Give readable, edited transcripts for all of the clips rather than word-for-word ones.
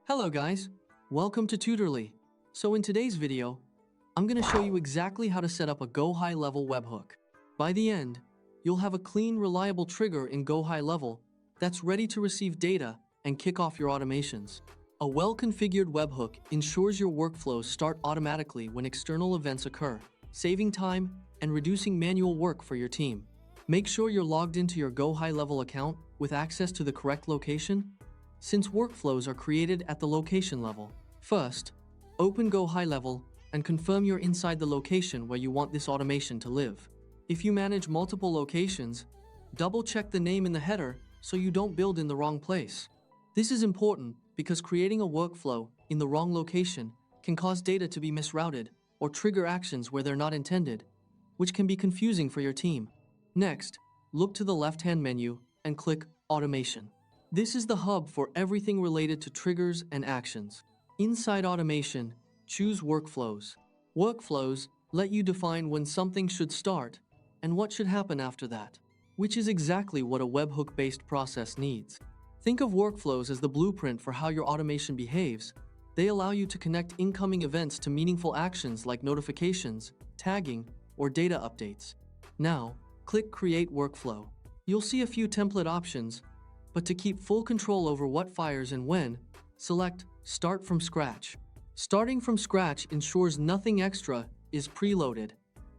Hello guys, welcome to Tutorly. So in today's video, I'm going to show you exactly how to set up a GoHighLevel webhook. By the end, you'll have a clean, reliable trigger in GoHighLevel that's ready to receive data and kick off your automations. A well-configured webhook ensures your workflows start automatically when external events occur, saving time and reducing manual work for your team. Make sure you're logged into your GoHighLevel account with access to the correct location, since workflows are created at the location level. First, open GoHighLevel and confirm you're inside the location where you want this automation to live. If you manage multiple locations, double-check the name in the header so you don't build in the wrong place. This is important because creating a workflow in the wrong location can cause data to be misrouted or trigger actions where they're not intended, which can be confusing for your team. Next, look to the left-hand menu and click Automation. This is the hub for everything related to triggers and actions. Inside Automation, choose Workflows. Workflows let you define when something should start and what should happen after that, which is exactly what a webhook-based process needs. Think of workflows as the blueprint for how your automation behaves. They allow you to connect incoming events to meaningful actions like notifications, tagging, or data updates. Now, click Create Workflow. You'll see a few template options, but to keep full control over what fires and when, select Start from Scratch. Starting from scratch ensures nothing extra is preloaded,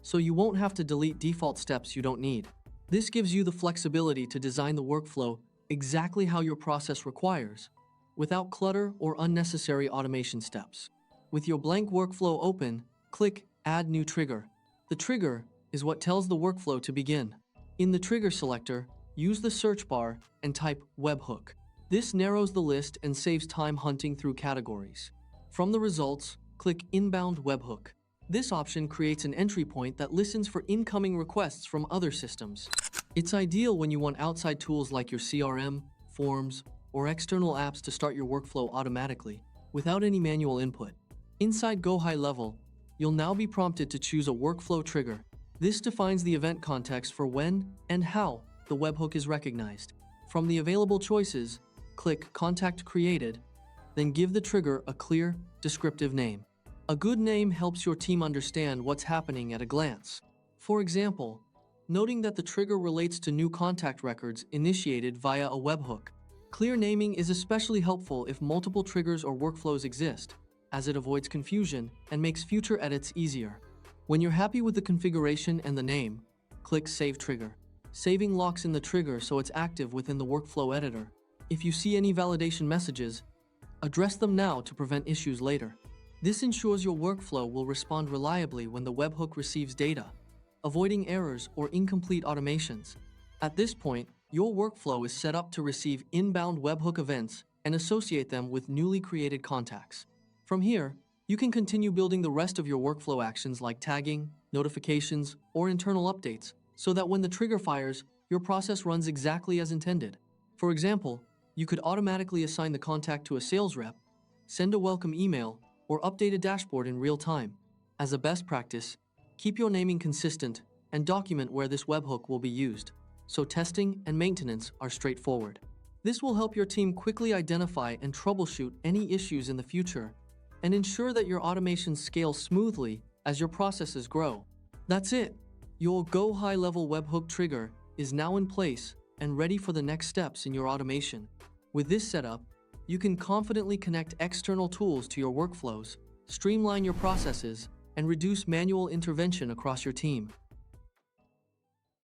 so you won't have to delete default steps you don't need. This gives you the flexibility to design the workflow exactly how your process requires, without clutter or unnecessary automation steps. With your blank workflow open, click Add New Trigger. The trigger is what tells the workflow to begin. In the trigger selector, use the search bar and type webhook. This narrows the list and saves time hunting through categories. From the results, click Inbound Webhook. This option creates an entry point that listens for incoming requests from other systems. It's ideal when you want outside tools like your CRM, forms, or external apps to start your workflow automatically, without any manual input. Inside GoHighLevel, you'll now be prompted to choose a workflow trigger. This defines the event context for when and how the webhook is recognized. From the available choices, click Contact Created, then give the trigger a clear, descriptive name. A good name helps your team understand what's happening at a glance. For example, noting that the trigger relates to new contact records initiated via a webhook. Clear naming is especially helpful if multiple triggers or workflows exist, as it avoids confusion and makes future edits easier. When you're happy with the configuration and the name, click Save Trigger. Saving locks in the trigger so it's active within the workflow editor. If you see any validation messages, address them now to prevent issues later. This ensures your workflow will respond reliably when the webhook receives data, avoiding errors or incomplete automations. At this point, your workflow is set up to receive inbound webhook events and associate them with newly created contacts. From here, you can continue building the rest of your workflow actions like tagging, notifications, or internal updates, so that when the trigger fires, your process runs exactly as intended. For example, you could automatically assign the contact to a sales rep, send a welcome email, or update a dashboard in real time. As a best practice, keep your naming consistent and document where this webhook will be used, so testing and maintenance are straightforward. This will help your team quickly identify and troubleshoot any issues in the future and ensure that your automations scale smoothly as your processes grow. That's it. Your GoHighLevel webhook trigger is now in place and ready for the next steps in your automation. With this setup, you can confidently connect external tools to your workflows, streamline your processes, and reduce manual intervention across your team.